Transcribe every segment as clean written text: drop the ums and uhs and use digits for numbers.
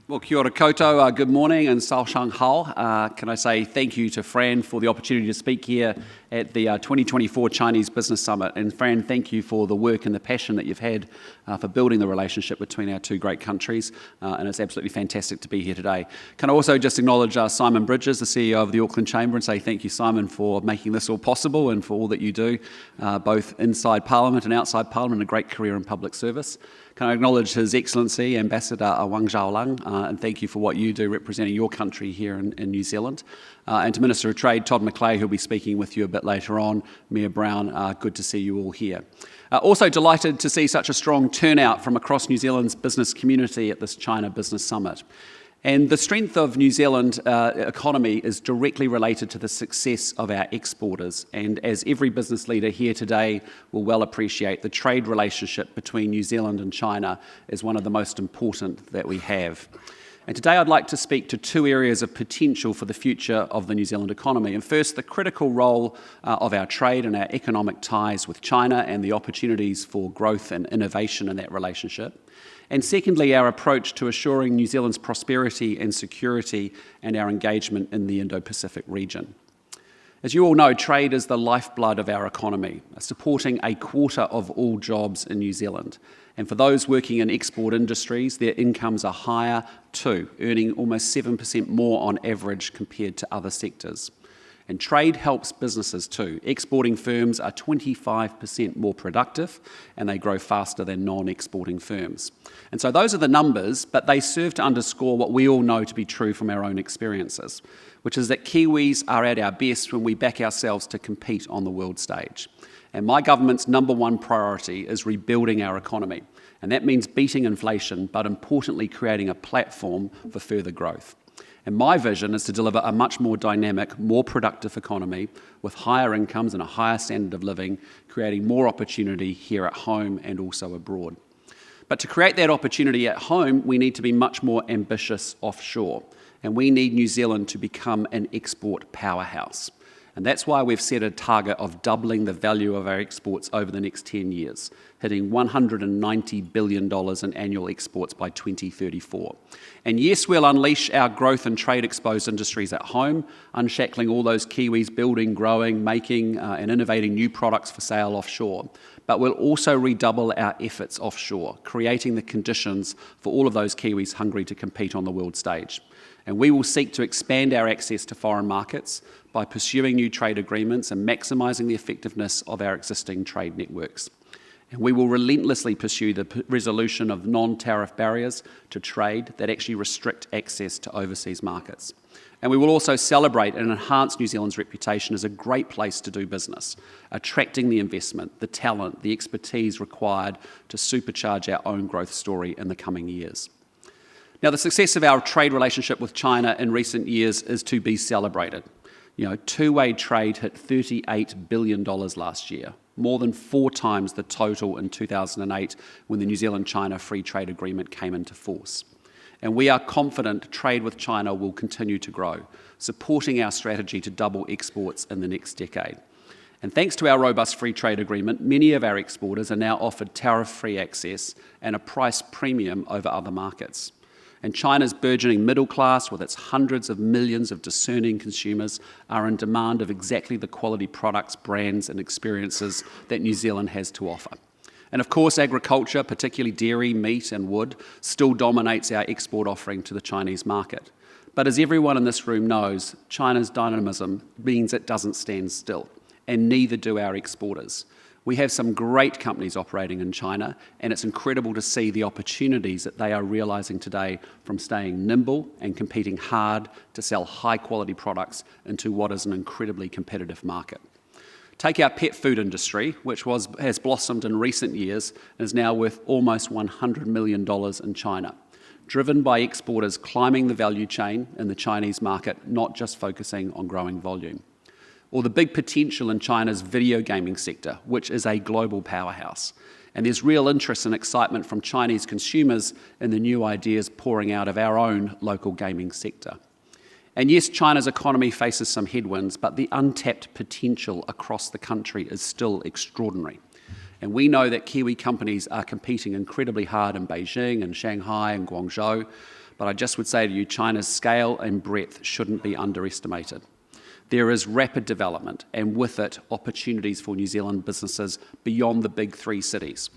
Well, kia ora koutou, good morning, and sao shang hao. Can I say thank you to Fran for the opportunity to speak here at the 2024 Chinese Business Summit. And Fran, thank you for the work and the passion that you've had for building the relationship between our two great countries. And it's absolutely fantastic to be here today. Can I also just acknowledge Simon Bridges, the CEO of the Auckland Chamber, and say thank you, Simon, for making this all possible and for all that you do, both inside Parliament and outside Parliament, a great career in public service. Can I acknowledge His Excellency, Ambassador Wang Zhaolang, and thank you for what you do representing your country here in New Zealand. And to Minister of Trade, Todd McClay, who'll be speaking with you a bit later on, Mayor Brown, good to see you all here. Also delighted to see such a strong turnout from across New Zealand's business community at this China Business Summit. And the strength of New Zealand economy is directly related to the success of our exporters. And as every business leader here today will well appreciate, the trade relationship between New Zealand and China is one of the most important that we have. And today I'd like to speak to two areas of potential for the future of the New Zealand economy. And first, the critical role of our trade and our economic ties with China and the opportunities for growth and innovation in that relationship. And secondly, our approach to assuring New Zealand's prosperity and security and our engagement in the Indo-Pacific region. As you all know, trade is the lifeblood of our economy, supporting a quarter of all jobs in New Zealand. And for those working in export industries, their incomes are higher too, earning almost 7% more on average compared to other sectors. And trade helps businesses too. Exporting firms are 25% more productive and they grow faster than non-exporting firms. And so those are the numbers, but they serve to underscore what we all know to be true from our own experiences, which is that Kiwis are at our best when we back ourselves to compete on the world stage. And my government's number one priority is rebuilding our economy. And that means beating inflation, but importantly creating a platform for further growth. And my vision is to deliver a much more dynamic, more productive economy with higher incomes and a higher standard of living, creating more opportunity here at home and also abroad. But to create that opportunity at home, we need to be much more ambitious offshore. And we need New Zealand to become an export powerhouse. And that's why we've set a target of doubling the value of our exports over the next 10 years, hitting $190 billion in annual exports by 2034. And yes, we'll unleash our growth and trade-exposed industries at home, unshackling all those Kiwis building, growing, making and innovating new products for sale offshore. But we'll also redouble our efforts offshore, creating the conditions for all of those Kiwis hungry to compete on the world stage. And we will seek to expand our access to foreign markets by pursuing new trade agreements and maximising the effectiveness of our existing trade networks. And we will relentlessly pursue the resolution of non-tariff barriers to trade that actually restrict access to overseas markets. And we will also celebrate and enhance New Zealand's reputation as a great place to do business, attracting the investment, the talent, the expertise required to supercharge our own growth story in the coming years. Now, the success of our trade relationship with China in recent years is to be celebrated. Two-way trade hit $38 billion last year, more than 4 times the total in 2008 when the New Zealand-China Free Trade Agreement came into force. And we are confident trade with China will continue to grow, supporting our strategy to double exports in the next decade. And thanks to our robust free trade agreement, many of our exporters are now offered tariff-free access and a price premium over other markets. And China's burgeoning middle class, with its hundreds of millions of discerning consumers, are in demand of exactly the quality products, brands and experiences that New Zealand has to offer. And of course, agriculture, particularly dairy, meat and wood, still dominates our export offering to the Chinese market. But as everyone in this room knows, China's dynamism means it doesn't stand still, and neither do our exporters. We have some great companies operating in China, and it's incredible to see the opportunities that they are realising today from staying nimble and competing hard to sell high-quality products into what is an incredibly competitive market. Take our pet food industry, which has blossomed in recent years and is now worth almost $100 million in China, driven by exporters climbing the value chain in the Chinese market, not just focusing on growing volume. Or the big potential in China's video gaming sector, which is a global powerhouse. And there's real interest and excitement from Chinese consumers in the new ideas pouring out of our own local gaming sector. And yes, China's economy faces some headwinds, but the untapped potential across the country is still extraordinary. And we know that Kiwi companies are competing incredibly hard in Beijing and Shanghai and Guangzhou, But I just would say to you, China's scale and breadth shouldn't be underestimated. There is rapid development, and with it, opportunities for New Zealand businesses beyond the big three cities.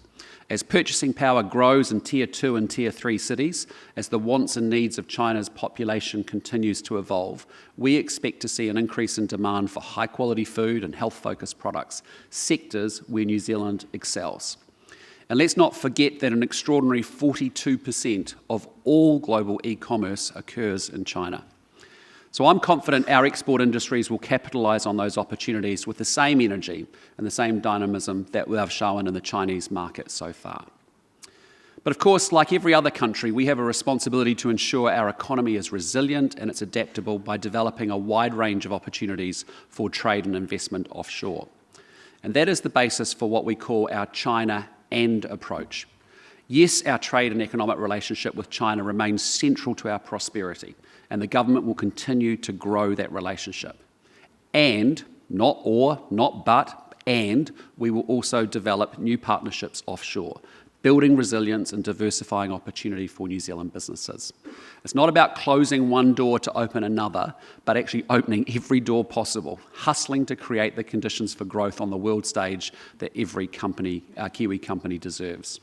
As purchasing power grows in Tier 2 and Tier 3 cities, as the wants and needs of China's population continues to evolve, we expect to see an increase in demand for high-quality food and health-focused products, sectors where New Zealand excels. And let's not forget that an extraordinary 42% of all global e-commerce occurs in China. So I'm confident our export industries will capitalise on those opportunities with the same energy and the same dynamism that we have shown in the Chinese market so far. But of course, like every other country, we have a responsibility to ensure our economy is resilient and it's adaptable by developing a wide range of opportunities for trade and investment offshore. And that is the basis for what we call our China and approach. Yes, our trade and economic relationship with China remains central to our prosperity, and the government will continue to grow that relationship. And, not or, not but, and we will also develop new partnerships offshore, building resilience and diversifying opportunity for New Zealand businesses. It's not about closing one door to open another, but actually opening every door possible, hustling to create the conditions for growth on the world stage that every company, Kiwi company deserves.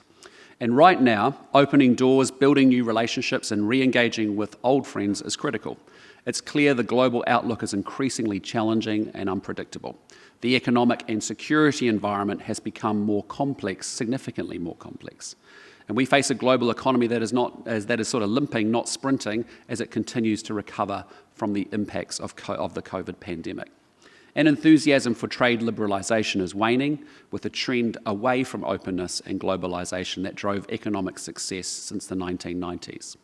And right now, opening doors, building new relationships and re-engaging with old friends is critical. It's clear the global outlook is increasingly challenging and unpredictable. The economic and security environment has become more complex, significantly more complex. And we face a global economy that is sort of limping, not sprinting, as it continues to recover from the impacts of the COVID pandemic. And enthusiasm for trade liberalisation is waning, with a trend away from openness and globalisation that drove economic success since the 1990s.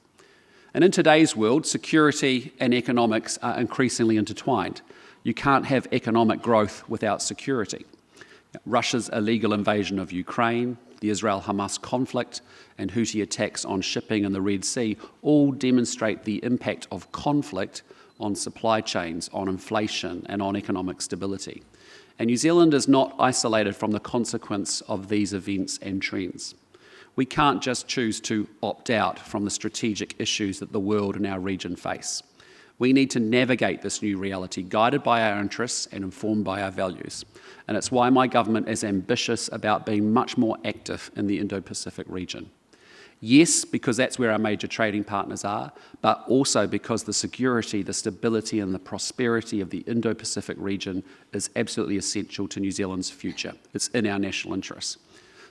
And in today's world, security and economics are increasingly intertwined. You can't have economic growth without security. Russia's illegal invasion of Ukraine, the Israel-Hamas conflict, and Houthi attacks on shipping in the Red Sea all demonstrate the impact of conflict on supply chains, on inflation, and on economic stability. And New Zealand is not isolated from the consequence of these events and trends. We can't just choose to opt out from the strategic issues that the world and our region face. We need to navigate this new reality, guided by our interests and informed by our values. And it's why my government is ambitious about being much more active in the Indo-Pacific region. Yes, because that's where our major trading partners are, but also because the security, the stability and the prosperity of the Indo-Pacific region is absolutely essential to New Zealand's future. It's in our national interests.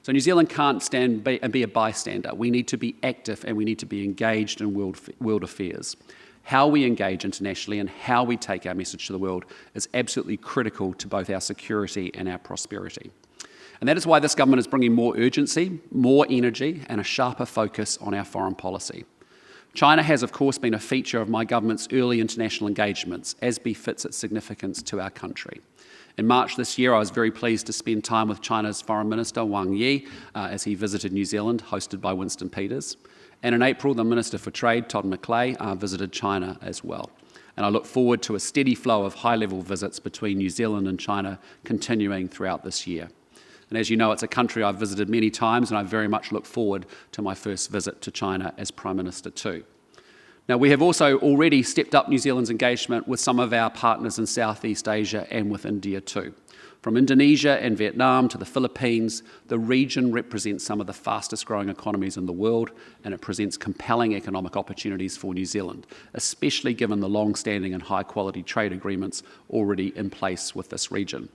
So New Zealand can't stand and be a bystander. We need to be active and we need to be engaged in world affairs. How we engage internationally and how we take our message to the world is absolutely critical to both our security and our prosperity. And that is why this government is bringing more urgency, more energy, and a sharper focus on our foreign policy. China has, of course, been a feature of my government's early international engagements, as befits its significance to our country. In March this year, I was very pleased to spend time with China's Foreign Minister, Wang Yi, as he visited New Zealand, hosted by Winston Peters. And in April, the Minister for Trade, Todd McClay, visited China as well. And I look forward to a steady flow of high-level visits between New Zealand and China continuing throughout this year. And as you know, it's a country I've visited many times, and I very much look forward to my first visit to China as Prime Minister too. Now, we have also already stepped up New Zealand's engagement with some of our partners in Southeast Asia and with India too. From Indonesia and Vietnam to the Philippines, the region represents some of the fastest growing economies in the world, and it presents compelling economic opportunities for New Zealand, especially given the long-standing and high-quality trade agreements already in place with this region.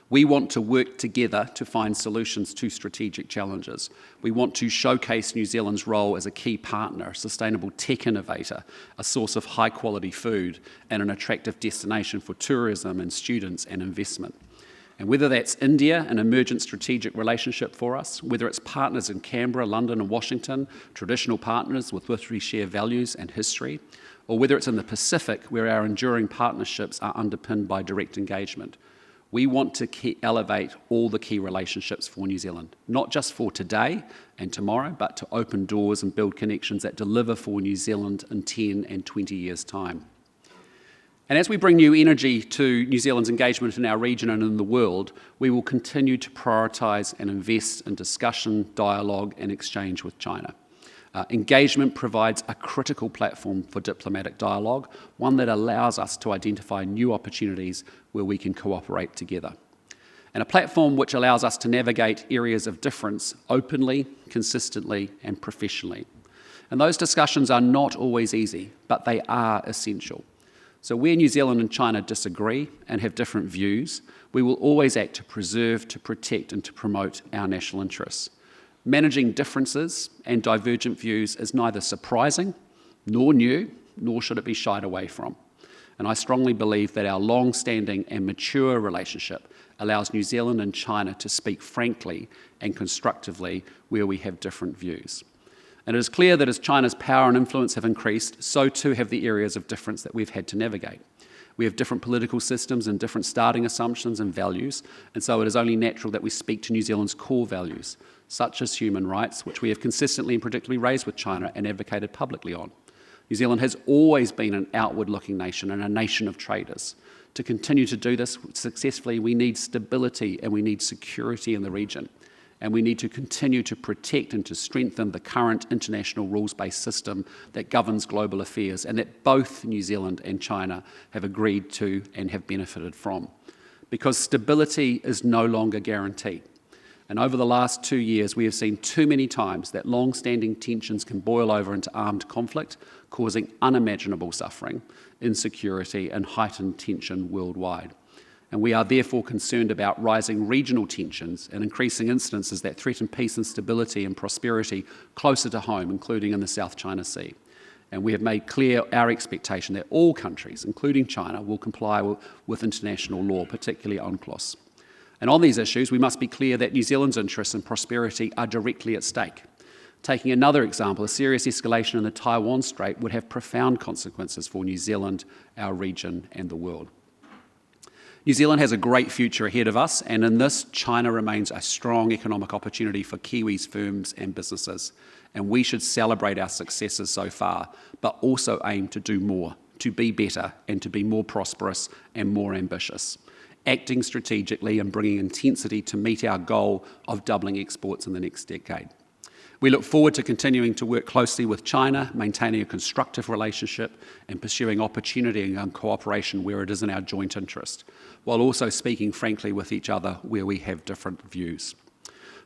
We want to work together to find solutions to strategic challenges. We want to showcase New Zealand's role as a key partner, a sustainable tech innovator, a source of high-quality food, and an attractive destination for tourism and students and investment. And whether that's India, an emergent strategic relationship for us, whether it's partners in Canberra, London and Washington, traditional partners with which we share values and history, or whether it's in the Pacific, where our enduring partnerships are underpinned by direct engagement. We want to elevate all the key relationships for New Zealand, not just for today and tomorrow, but to open doors and build connections that deliver for New Zealand in 10 and 20 years' time. And as we bring new energy to New Zealand's engagement in our region and in the world, we will continue to prioritise and invest in discussion, dialogue and exchange with China. Engagement provides a critical platform for diplomatic dialogue, one that allows us to identify new opportunities where we can cooperate together. And a platform which allows us to navigate areas of difference openly, consistently, and professionally. And those discussions are not always easy, but they are essential. So where New Zealand and China disagree and have different views, we will always act to preserve, to protect, and to promote our national interests. Managing differences and divergent views is neither surprising nor new, nor should it be shied away from. And I strongly believe that our long-standing and mature relationship allows New Zealand and China to speak frankly and constructively where we have different views. And it is clear that as China's power and influence have increased, so too have the areas of difference that we've had to navigate. We have different political systems and different starting assumptions and values, and so it is only natural that we speak to New Zealand's core values, such as human rights, which we have consistently and predictably raised with China and advocated publicly on. New Zealand has always been an outward-looking nation and a nation of traders. To continue to do this successfully, we need stability and we need security in the region. And we need to continue to protect and to strengthen the current international rules-based system that governs global affairs and that both New Zealand and China have agreed to and have benefited from. Because stability is no longer guaranteed. And over the last 2 years, we have seen too many times that long-standing tensions can boil over into armed conflict, causing unimaginable suffering, insecurity, and heightened tension worldwide. And we are therefore concerned about rising regional tensions and increasing incidences that threaten peace and stability and prosperity closer to home, including in the South China Sea. And we have made clear our expectation that all countries, including China, will comply with international law, particularly UNCLOS. And on these issues, we must be clear that New Zealand's interests and prosperity are directly at stake. Taking another example, a serious escalation in the Taiwan Strait would have profound consequences for New Zealand, our region, and the world. New Zealand has a great future ahead of us, and in this, China remains a strong economic opportunity for Kiwis, firms, and businesses. And we should celebrate our successes so far, but also aim to do more, to be better, and to be more prosperous and more ambitious, acting strategically and bringing intensity to meet our goal of doubling exports in the next decade. We look forward to continuing to work closely with China, maintaining a constructive relationship and pursuing opportunity and cooperation where it is in our joint interest, while also speaking frankly with each other where we have different views.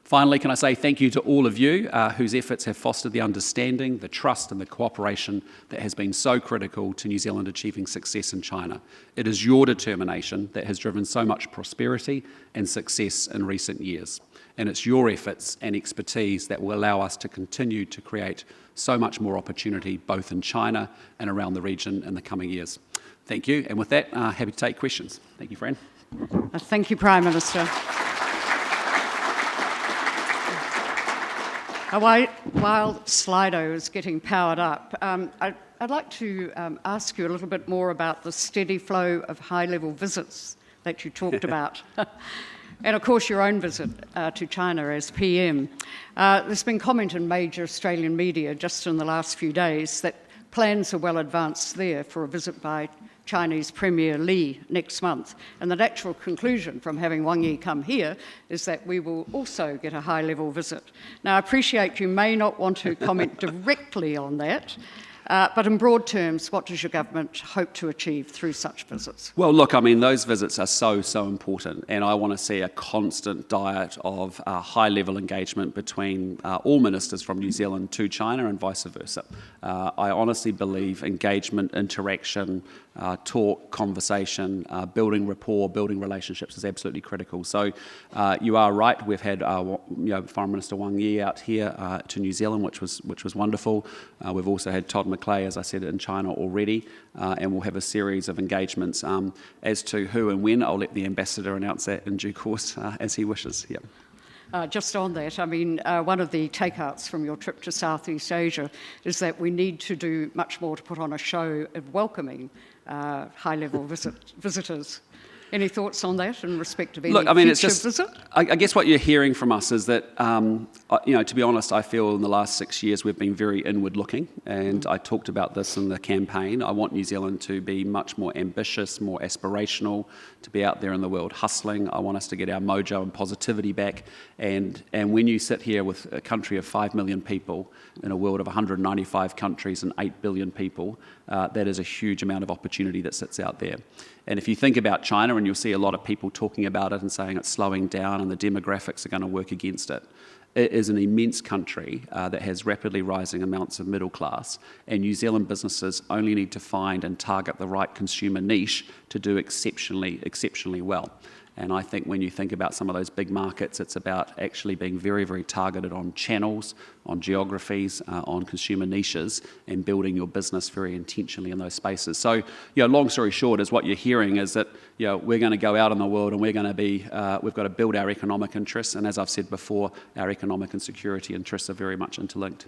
Finally, can I say thank you to all of you whose efforts have fostered the understanding, the trust and the cooperation that has been so critical to New Zealand achieving success in China. It is your determination that has driven so much prosperity and success in recent years. And it's your efforts and expertise that will allow us to continue to create so much more opportunity both in China and around the region in the coming years. Thank you. And with that, happy to take questions. Thank you, Fran. Thank you, Prime Minister. While Slido is getting powered up, I'd like to ask you a little bit more about the steady flow of high-level visits that you talked about. And of course, your own visit to China as PM. There's been comment in major Australian media just in the last few days that plans are well advanced there for a visit by Chinese Premier Li next month. And the natural conclusion from having Wang Yi come here is that we will also get a high-level visit. Now, I appreciate you may not want to comment directly on that, but in broad terms, what does your government hope to achieve through such visits? Well, look, I mean, those visits are so important, and I want to see a constant diet of high-level engagement between all ministers from New Zealand to China and vice versa. I honestly believe engagement, interaction, talk, conversation, building rapport, building relationships is absolutely critical. So you are right. We've had Foreign Minister Wang Yi out here to New Zealand, which was wonderful. We've also had Todd McClay, as I said, in China already, and we'll have a series of engagements. As to who and when, I'll let the ambassador announce that in due course as he wishes. Yeah. Just on that, I mean, one of the takeouts from your trip to Southeast Asia is that we need to do much more to put on a show of welcoming high-level visitors. Any thoughts on that in respect of any Look, I mean, future visit? I guess what you're hearing from us is that, to be honest, I feel in the last 6 years we've been very inward-looking, and I talked about this in the campaign. I want New Zealand to be much more ambitious, more aspirational, to be out there in the world hustling. I want us to get our mojo and positivity back, and when you sit here with a country of 5 million people in a world of 195 countries and 8 billion people, that is a huge amount of opportunity that sits out there. And if you think about China, and you'll see a lot of people talking about it and saying it's slowing down and the demographics are going to work against it. It is an immense country that has rapidly rising amounts of middle class, and New Zealand businesses only need to find and target the right consumer niche to do exceptionally well. And I think when you think about some of those big markets, it's about actually being very, very targeted on channels, on geographies, on consumer niches, and building your business very intentionally in those spaces. So, long story short, is what you're hearing is that, we're going to go out in the world and we're going to be, we've got to build our economic interests. And as I've said before, our economic and security interests are very much interlinked.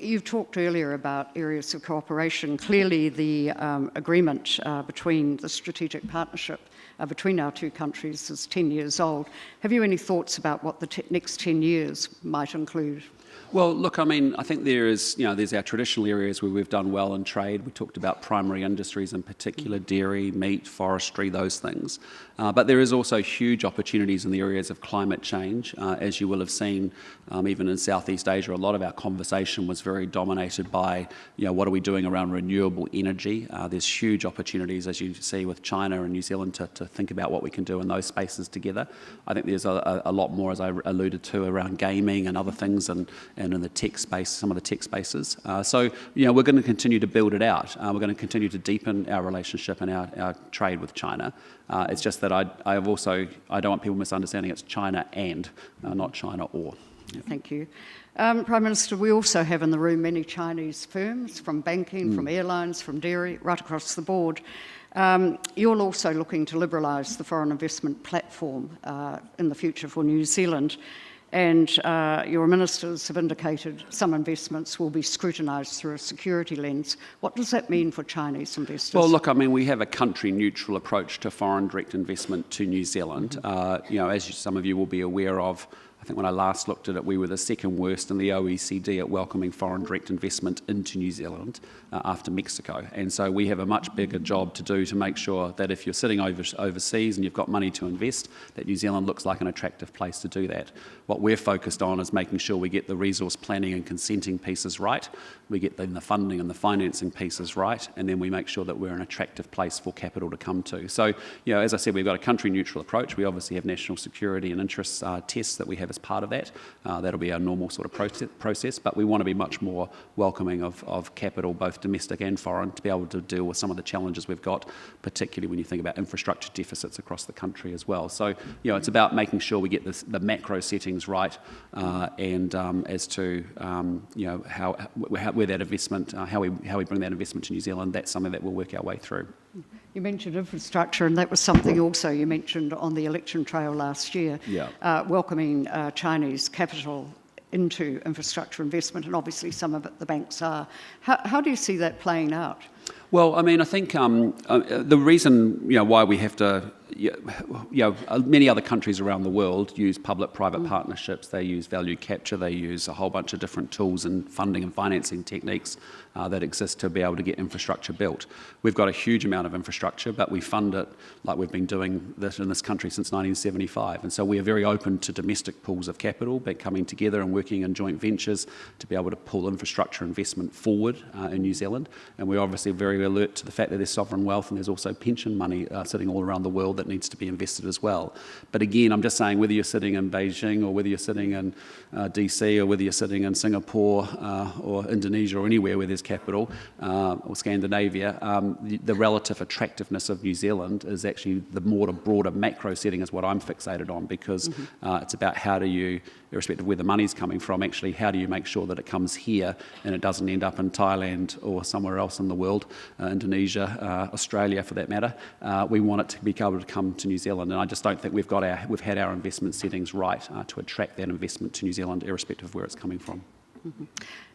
You've talked earlier about areas of cooperation. Clearly, the agreement between the strategic partnership between our two countries is 10 years old. Have you any thoughts about what the next 10 years might include? Well, look, I mean, I think there's our traditional areas where we've done well in trade. We talked about primary industries in particular, dairy, meat, forestry, those things. But there is also huge opportunities in the areas of climate change. As you will have seen, even in Southeast Asia, a lot of our conversation was very dominated by, what are we doing around renewable energy? There's huge opportunities, as you see, with China and New Zealand to think about what we can do in those spaces together. I think there's a lot more, as I alluded to, around gaming and other things, and in the tech space, some of the tech spaces. So, we're going to continue to build it out. We're going to continue to deepen our relationship and our trade with China. It's just that I don't want people misunderstanding it's China and, not China or. Yeah. Thank you. Prime Minister, we also have in the room many Chinese firms, from banking, from airlines, from dairy, right across the board. You're also looking to liberalise the foreign investment platform in the future for New Zealand. And your ministers have indicated some investments will be scrutinised through a security lens. What does that mean for Chinese investors? Well, look, I mean, we have a country-neutral approach to foreign direct investment to New Zealand. As some of you will be aware of, I think when I last looked at it, we were the second worst in the OECD at welcoming foreign direct investment into New Zealand after Mexico. And so we have a much bigger job to do to make sure that if you're sitting overseas and you've got money to invest, that New Zealand looks like an attractive place to do that. What we're focused on is making sure we get the resource planning and consenting pieces right, we get the funding and the financing pieces right, and then we make sure that we're an attractive place for capital to come to. So, as I said, we've got a country-neutral approach. We obviously have national security and interests tests that we have as part of that. That'll be our normal sort of process, but we want to be much more welcoming of capital, both domestic and foreign, to be able to deal with some of the challenges we've got, particularly when you think about infrastructure deficits across the country as well. So, it's about making sure we get the macro settings right, and as to where that investment, how we bring that investment to New Zealand, that's something that we'll work our way through. You mentioned infrastructure, and that was something also you mentioned on the election trail last year, welcoming Chinese capital into infrastructure investment, and obviously some of it the banks are. How do you see that playing out? Well, I mean, I think the reason why we have to, many other countries around the world use public-private partnerships. They use value capture. They use a whole bunch of different tools and funding and financing techniques that exist to be able to get infrastructure built. We've got a huge amount of infrastructure, but we fund it like we've been doing this in this country since 1975. And so we are very open to domestic pools of capital, but coming together and working in joint ventures to be able to pull infrastructure investment forward in New Zealand. And we're obviously very alert to the fact that there's sovereign wealth and there's also pension money sitting all around the world that needs to be invested as well. But again, I'm just saying, whether you're sitting in Beijing or whether you're sitting in DC or whether you're sitting in Singapore or Indonesia or anywhere where there's capital, or Scandinavia, the relative attractiveness of New Zealand is actually the broader macro setting is what I'm fixated on, because it's about how do you, irrespective of where the money's coming from, actually how do you make sure that it comes here and it doesn't end up in Thailand or somewhere else in the world, Indonesia, Australia for that matter. We want it to be able to come to New Zealand, and I just don't think we've had our investment settings right to attract that investment to New Zealand, irrespective of where it's coming from.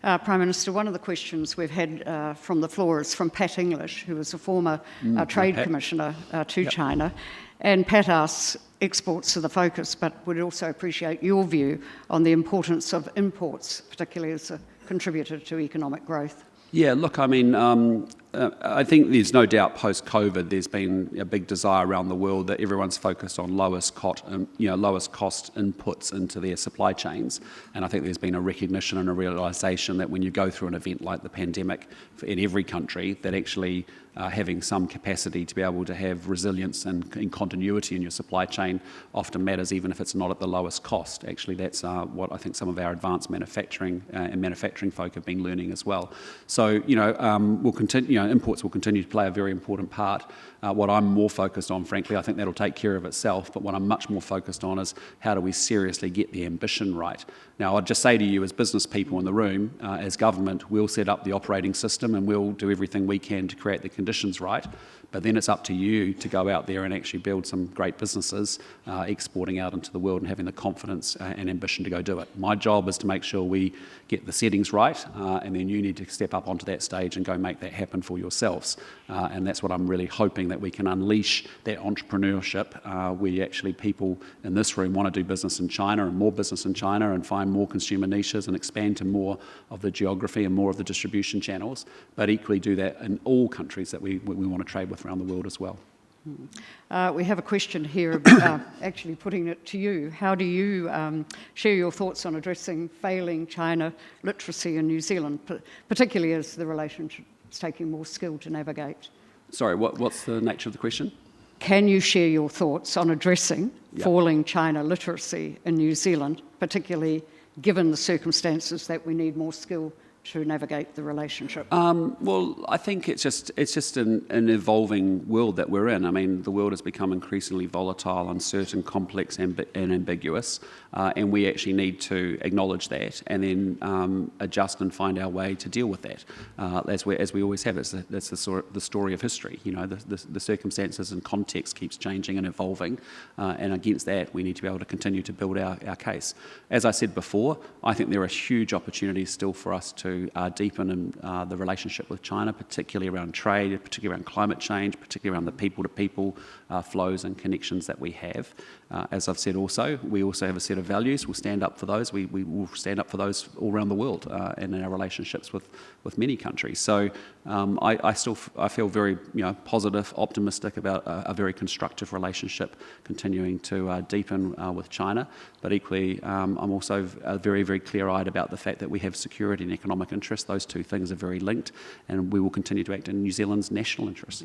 Prime Minister, one of the questions we've had from the floor is from Pat English, who was a former Trade Commissioner to China. And Pat asks, exports are the focus, but would also appreciate your view on the importance of imports, particularly as a contributor to economic growth. Yeah, look, I mean, I think there's no doubt post-COVID there's been a big desire around the world that everyone's focused on lowest cost inputs into their supply chains. And I think there's been a recognition and a realisation that when you go through an event like the pandemic in every country, that actually having some capacity to be able to have resilience and continuity in your supply chain often matters, even if it's not at the lowest cost. Actually, that's what I think some of our advanced manufacturing and manufacturing folk have been learning as well. So, we'll continue. Imports will continue to play a very important part. What I'm more focused on, frankly, I think that'll take care of itself, but what I'm much more focused on is how do we seriously get the ambition right. Now, I'd just say to you as business people in the room, as government, we'll set up the operating system and we'll do everything we can to create the conditions right, but then it's up to you to go out there and actually build some great businesses, exporting out into the world and having the confidence and ambition to go do it. My job is to make sure we get the settings right, and then you need to step up onto that stage and go make that happen for yourselves. And that's what I'm really hoping, that we can unleash that entrepreneurship where actually people in this room want to do business in China and more business in China and find more consumer niches and expand to more of the geography and more of the distribution channels, but equally do that in all countries that we want to trade with around the world as well. We have a question here about actually putting it to you. How do you share your thoughts on addressing failing China literacy in New Zealand, particularly as the relationship is taking more skill to navigate? Sorry, what's the nature of the question? Can you share your thoughts on addressing falling China literacy in New Zealand, particularly given the circumstances that we need more skill to navigate the relationship? Well, I think it's just an evolving world that we're in. I mean, the world has become increasingly volatile, uncertain, complex, and ambiguous, and we actually need to acknowledge that and then adjust and find our way to deal with that, as we always have. That's the story of history. You know, the circumstances and context keeps changing and evolving, and against that, we need to be able to continue to build our case. As I said before, I think there are huge opportunities still for us to deepen the relationship with China, particularly around trade, particularly around climate change, particularly around the people-to-people flows and connections that we have. As I've said also, we also have a set of values. We'll stand up for those. We will stand up for those all around the world and in our relationships with many countries. So I feel very positive, optimistic about a very constructive relationship continuing to deepen with China. But equally, I'm also very, very clear-eyed about the fact that we have security and economic interest. Those two things are very linked, and we will continue to act in New Zealand's national interest.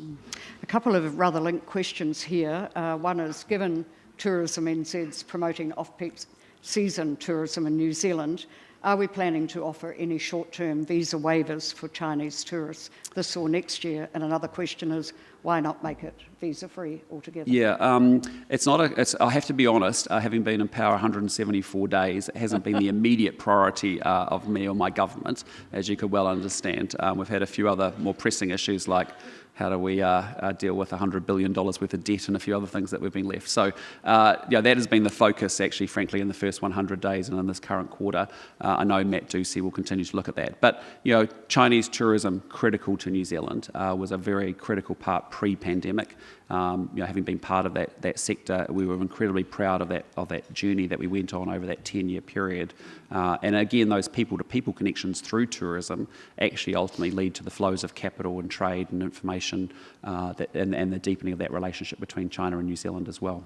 A couple of rather linked questions here. One is, given Tourism NZ's promoting off-peak season tourism in New Zealand, are we planning to offer any short-term visa waivers for Chinese tourists this or next year? And another question is, why not make it visa-free altogether? Yeah, I have to be honest, having been in power 174 days, it hasn't been the immediate priority of me or my government, as you could well understand. We've had a few other more pressing issues like how do we deal with $100 billion worth of debt and a few other things that we've been left. So, that has been the focus, actually, frankly, in the first 100 days and in this current quarter. I know Matt Ducey will continue to look at that. But, Chinese tourism, critical to New Zealand, was a very critical part pre-pandemic. Having been part of that sector, we were incredibly proud of that journey that we went on over that 10-year period. And again, those people-to-people connections through tourism actually ultimately lead to the flows of capital and trade and information and the deepening of that relationship between China and New Zealand as well.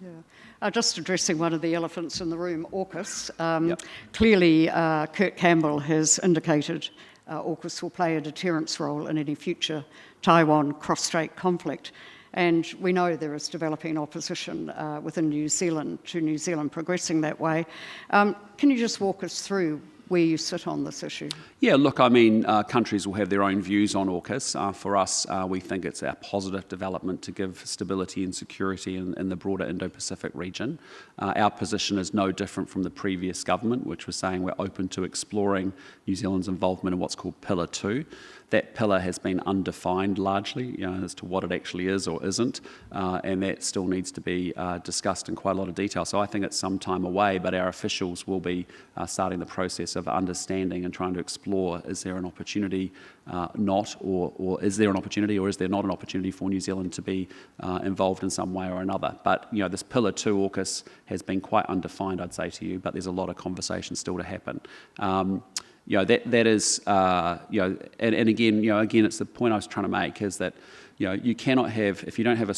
Yeah. Just addressing one of the elephants in the room, AUKUS. Clearly, Kirk Campbell has indicated AUKUS will play a deterrence role in any future Taiwan cross-strait conflict. And we know there is developing opposition within New Zealand to New Zealand progressing that way. Can you just walk us through where you sit on this issue? Yeah, look, I mean, countries will have their own views on AUKUS. For us, we think it's a positive development to give stability and security in the broader Indo-Pacific region. Our position is no different from the previous government, which was saying we're open to exploring New Zealand's involvement in what's called Pillar 2. That pillar has been undefined largely, as to what it actually is or isn't, and that still needs to be discussed in quite a lot of detail. So I think it's some time away, but our officials will be starting the process of understanding and trying to explore, is there an opportunity or is there an opportunity, or is there not an opportunity for New Zealand to be involved in some way or another. But, this Pillar 2 AUKUS has been quite undefined, I'd say to you, but there's a lot of conversation still to happen. That is, and again, it's the point I was trying to make, is that, you cannot have, if you don't have a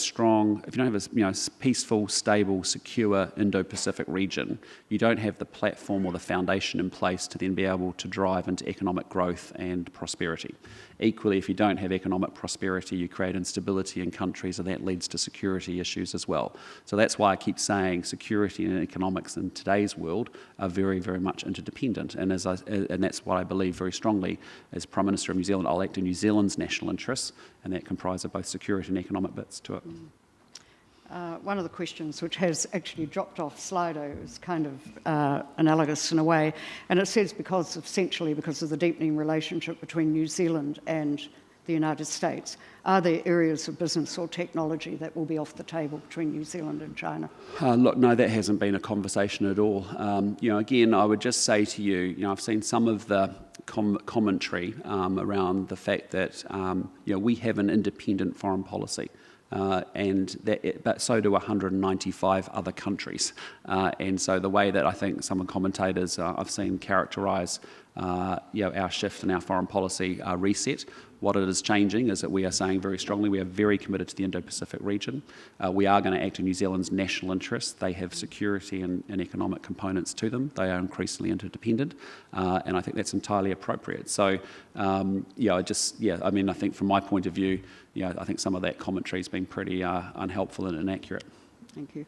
peaceful, stable, secure Indo-Pacific region, you don't have the platform or the foundation in place to then be able to drive into economic growth and prosperity. Equally, if you don't have economic prosperity, you create instability in countries, and that leads to security issues as well. So that's why I keep saying security and economics in today's world are very, very much interdependent. And that's what I believe very strongly. As Prime Minister of New Zealand, I'll act in New Zealand's national interests, and that comprises both security and economic bits to it. One of the questions which has actually dropped off Slido is kind of analogous in a way, and it says because of the deepening relationship between New Zealand and the United States, are there areas of business or technology that will be off the table between New Zealand and China? Look, no, that hasn't been a conversation at all. Again, I would just say to you, I've seen some of the commentary around the fact that we have an independent foreign policy. But so do 195 other countries. And so the way that I think some commentators I've seen characterise our shift in our foreign policy reset, what it is changing is that we are saying very strongly we are very committed to the Indo-Pacific region. We are going to act in New Zealand's national interests. They have security and economic components to them. They are increasingly interdependent, and I think that's entirely appropriate. So, I think from my point of view, I think some of that commentary has been pretty unhelpful and inaccurate. Thank you.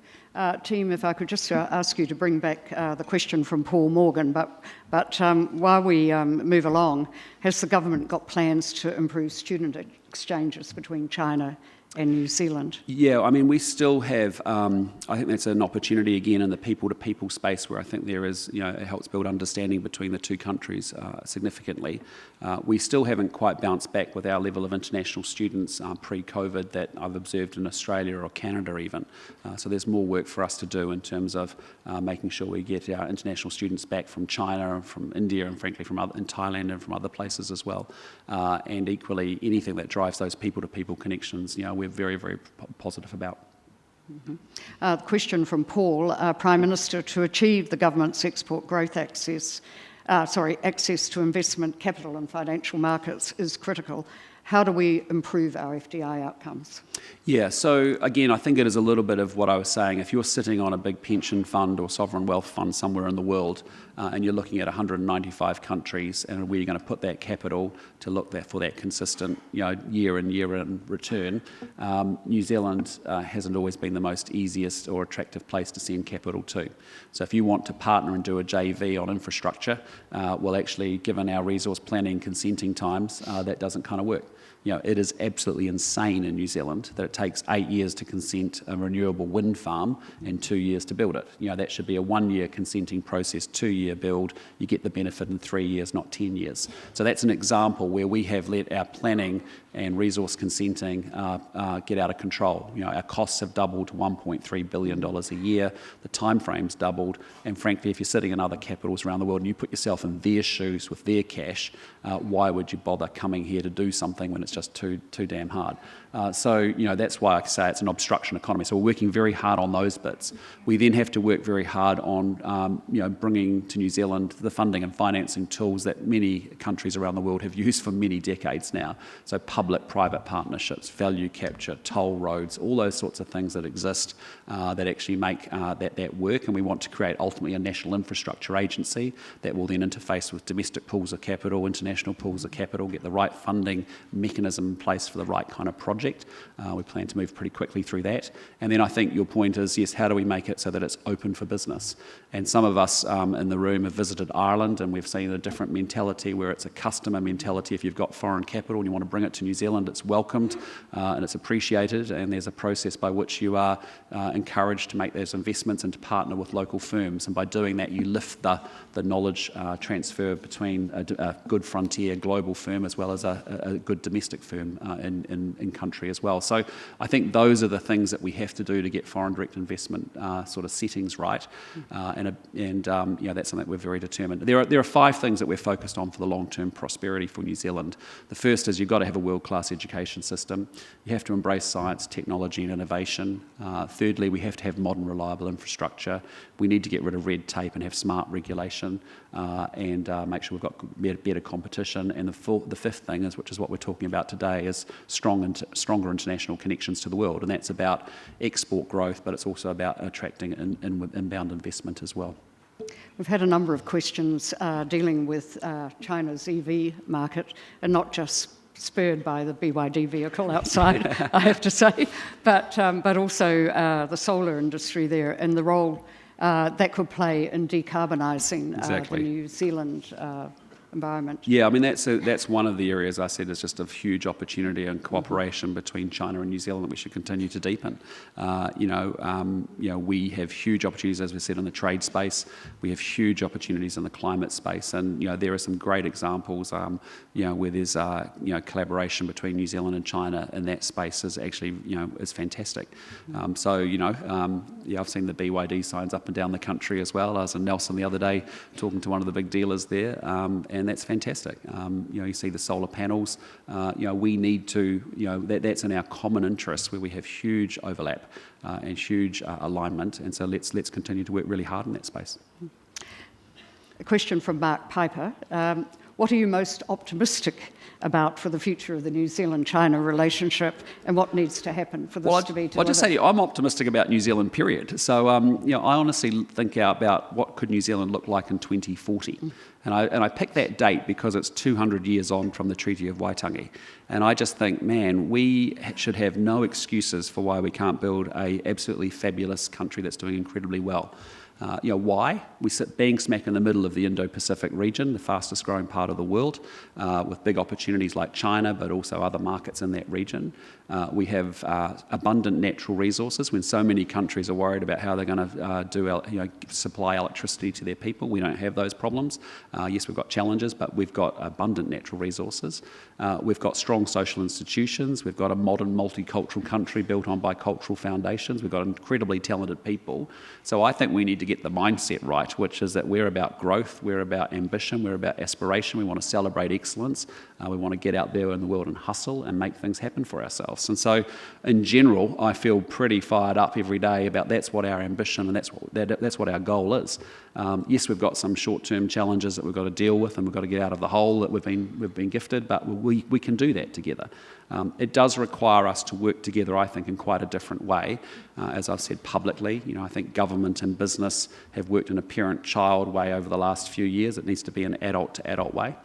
Team, if I could just ask you to bring back the question from Paul Morgan, but while we move along, has the government got plans to improve student exchanges between China and New Zealand? Yeah, I mean, we still have, I think that's an opportunity again in the people-to-people space where I think there is, it helps build understanding between the two countries significantly. We still haven't quite bounced back with our level of international students pre-COVID that I've observed in Australia or Canada even. So there's more work for us to do in terms of making sure we get our international students back from China and from India and frankly from in Thailand and from other places as well. And equally, anything that drives those people-to-people connections, we're very, very positive about. Mm-hmm. The question from Paul, Prime Minister, to achieve the government's export growth access to investment capital and financial markets is critical. How do we improve our FDI outcomes? Yeah, so again, I think it is a little bit of what I was saying. If you're sitting on a big pension fund or sovereign wealth fund somewhere in the world and you're looking at 195 countries and where you're going to put that capital to look for that consistent year in, year in return, New Zealand hasn't always been the most easiest or attractive place to send capital to. So if you want to partner and do a JV on infrastructure, well actually given our resource planning consenting times, that doesn't kind of work. It is absolutely insane in New Zealand that it takes 8 years to consent a renewable wind farm and 2 years to build it. That should be a 1-year consenting process, 2-year build. You get the benefit in 3 years, not 10 years. So that's an example where we have let our planning and resource consenting get out of control. Our costs have doubled to $1.3 billion a year. The time frame's doubled. And frankly, if you're sitting in other capitals around the world and you put yourself in their shoes with their cash, why would you bother coming here to do something when it's just too damn hard? So that's why I say it's an obstruction economy. So we're working very hard on those bits. We then have to work very hard on bringing to New Zealand the funding and financing tools that many countries around the world have used for many decades now. So public-private partnerships, value capture, toll roads, all those sorts of things that exist that actually make that work. And we want to create ultimately a national infrastructure agency that will then interface with domestic pools of capital, international pools of capital, get the right funding mechanism in place for the right kind of project. We plan to move pretty quickly through that. And then I think your point is, yes, how do we make it so that it's open for business? And some of us in the room have visited Ireland and we've seen a different mentality where it's a customer mentality. If you've got foreign capital and you want to bring it to New Zealand, it's welcomed and it's appreciated, and there's a process by which you are encouraged to make those investments and to partner with local firms. And by doing that, you lift the knowledge transfer between a good frontier global firm as well as a good domestic firm in country. country as well. So I think those are the things that we have to do to get foreign direct investment sort of settings right, and that's something that we're very determined. There are 5 things that we're focused on for the long-term prosperity for New Zealand. The first is you've got to have a world-class education system. You have to embrace science, technology and innovation. Thirdly, we have to have modern, reliable infrastructure. We need to get rid of red tape and have smart regulation, and make sure we've got better competition. And the fifth thing is, which is what we're talking about today, is stronger international connections to the world. And that's about export growth, but it's also about attracting inbound investment as well. We've had a number of questions dealing with China's EV market, and not just spurred by the BYD vehicle outside, I have to say, but also the solar industry there and the role that could play in decarbonising the New Zealand environment. Yeah, I mean, that's one of the areas I said is just of huge opportunity and cooperation between China and New Zealand that we should continue to deepen. We have huge opportunities, as we said, in the trade space. We have huge opportunities in the climate space, and there are some great examples, where there's collaboration between New Zealand and China in that space is actually is fantastic. I've seen the BYD signs up and down the country as well. I was in Nelson the other day talking to one of the big dealers there, and that's fantastic. You see the solar panels. We need to, that's in our common interest where we have huge overlap and huge alignment, and so let's continue to work really hard in that space. A question from Mark Piper. What are you most optimistic about for the future of the New Zealand-China relationship, and what needs to happen for this to be delivered? I'll just say I'm optimistic about New Zealand, period. So, I honestly think about what could New Zealand look like in 2040. And I picked that date because it's 200 years on from the Treaty of Waitangi. And I just think, man, we should have no excuses for why we can't build a absolutely fabulous country that's doing incredibly well. Why? We sit bang smack in the middle of the Indo-Pacific region, the fastest growing part of the world, with big opportunities like China, but also other markets in that region. We have abundant natural resources. When so many countries are worried about how they're going to supply electricity to their people, we don't have those problems. Yes, we've got challenges, but we've got abundant natural resources. We've got strong social institutions. We've got a modern multicultural country built on bicultural foundations. We've got incredibly talented people. So I think we need to get the mindset right, which is that we're about growth, we're about ambition, we're about aspiration. We want to celebrate excellence. We want to get out there in the world and hustle and make things happen for ourselves. And so, in general, I feel pretty fired up every day about that's what our ambition and that's what our goal is. Yes, we've got some short-term challenges that we've got to deal with, and we've got to get out of the hole that we've been gifted, but we can do that together. It does require us to work together, I think, in quite a different way. As I've said publicly, I think government and business have worked in a parent-child way over the last few years. It needs to be an adult-to-adult way.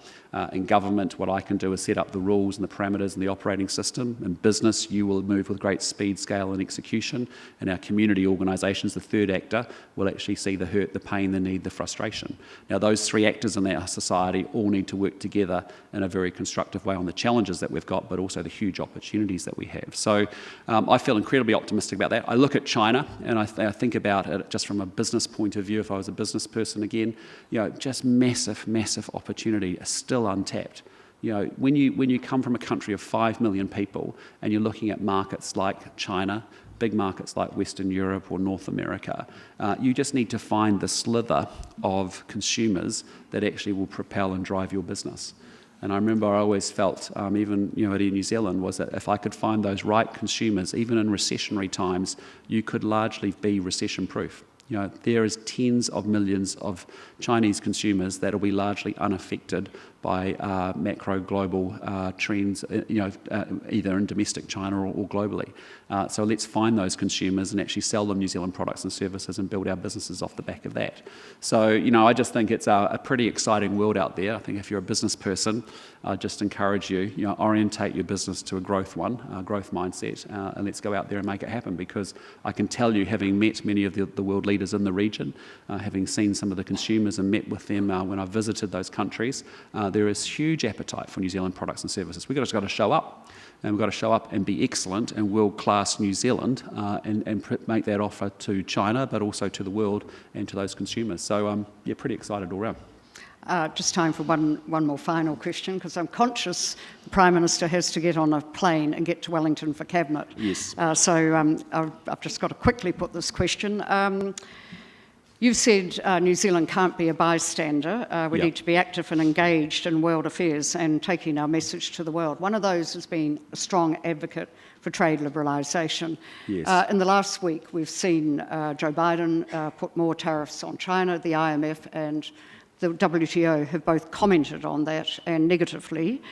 In government, what I can do is set up the rules and the parameters and the operating system. In business, you will move with great speed, scale and execution. And our community organisations, the third actor, will actually see the hurt, the pain, the need, the frustration. Now, those 3 actors in our society all need to work together in a very constructive way on the challenges that we've got, but also the huge opportunities that we have. So I feel incredibly optimistic about that. I look at China and I think about it just from a business point of view. If I was a business person again, just massive opportunity still untapped. When you come from a country of 5 million people and you're looking at markets like China, big markets like Western Europe or North America, you just need to find the slither of consumers that actually will propel and drive your business. And I remember I always felt, even at New Zealand, was that if I could find those right consumers, even in recessionary times, you could largely be recession-proof. There is tens of millions of Chinese consumers that will be largely unaffected by macro global trends, either in domestic China or globally. So let's find those consumers and actually sell them New Zealand products and services and build our businesses off the back of that. So, I just think it's a pretty exciting world out there. I think if you're a business person, I just encourage you, orientate your business to a growth mindset, and let's go out there and make it happen, because I can tell you, having met many of the world leaders in the region, having seen some of the consumers and met with them when I visited those countries, there is huge appetite for New Zealand products and services. We've just got to show up, and we've got to show up and be excellent and world-class New Zealand and make that offer to China, but also to the world and to those consumers. So, pretty excited all around. Just time for one more final question, because I'm conscious the Prime Minister has to get on a plane and get to Wellington for Cabinet. Yes. I've just got to quickly put this question. You've said New Zealand can't be a bystander. We need to be active and engaged in world affairs and taking our message to the world. One of those has been a strong advocate for trade liberalisation. Yes. In the last week, we've seen Joe Biden put more tariffs on China. The IMF and the WTO have both commented on that, and negatively.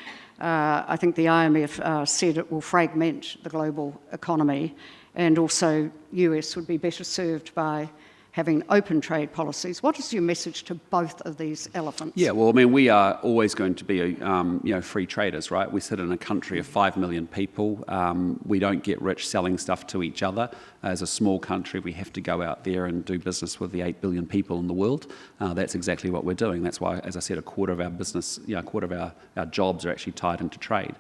I think the IMF said it will fragment the global economy, and also US would be better served by having open trade policies. What is your message to both of these elephants? Yeah, well, I mean, we are always going to be, free traders, right? We sit in a country of 5 million people. We don't get rich selling stuff to each other. As a small country, we have to go out there and do business with the 8 billion people in the world. That's exactly what we're doing. That's why, as I said, a quarter of our business, a quarter of our jobs are actually tied into trade.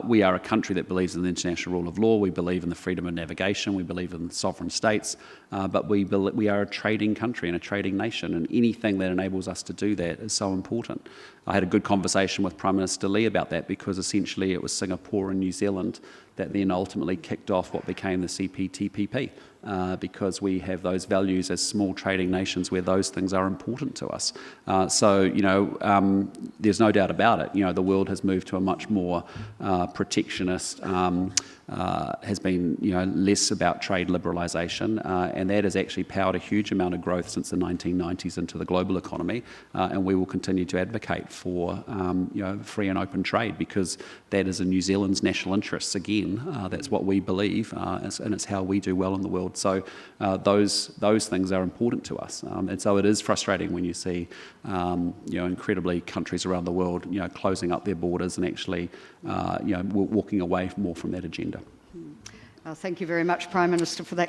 We are a country that believes in the international rule of law. We believe in the freedom of navigation. We believe in sovereign states. But we are a trading country and a trading nation, and anything that enables us to do that is so important. I had a good conversation with Prime Minister Lee about that, because essentially it was Singapore and New Zealand that then ultimately kicked off what became the CPTPP, because we have those values as small trading nations where those things are important to us. There's no doubt about it. The world has moved to a much more protectionist, has been less about trade liberalisation, and that has actually powered a huge amount of growth since the 1990s into the global economy, and we will continue to advocate for free and open trade, because that is in New Zealand's national interests. Again, that's what we believe, and it's how we do well in the world. So those things are important to us, and so it is frustrating when you see incredibly countries around the world closing up their borders and actually walking away more from that agenda. Thank you very much, Prime Minister, for that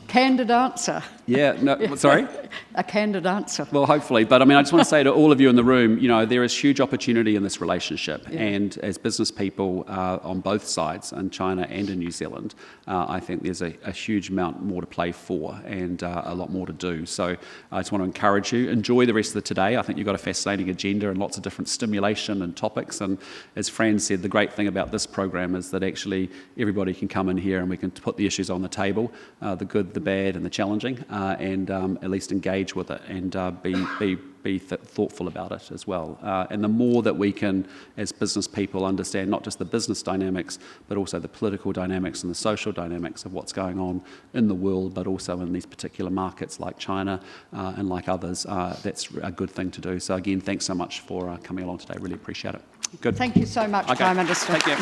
candid answer. Yeah, no, sorry? A candid answer. Well, hopefully. But I mean, I just want to say to all of you in the room, there is huge opportunity in this relationship. Yeah. And as business people on both sides, in China and in New Zealand, I think there's a huge amount more to play for, and a lot more to do. So I just want to encourage you, enjoy the rest of the today. I think you've got a fascinating agenda and lots of different stimulation and topics. And as Fran said, the great thing about this program is that actually everybody can come in here and we can put the issues on the table, the good, the bad, and the challenging, and at least engage with it and be thoughtful about it as well. And the more that we can, as business people, understand not just the business dynamics, but also the political dynamics and the social dynamics of what's going on in the world, but also in these particular markets like China and like others, that's a good thing to do. So again, thanks so much for coming along today. Really appreciate it. Good. Thank you so much, Prime Minister. Take care.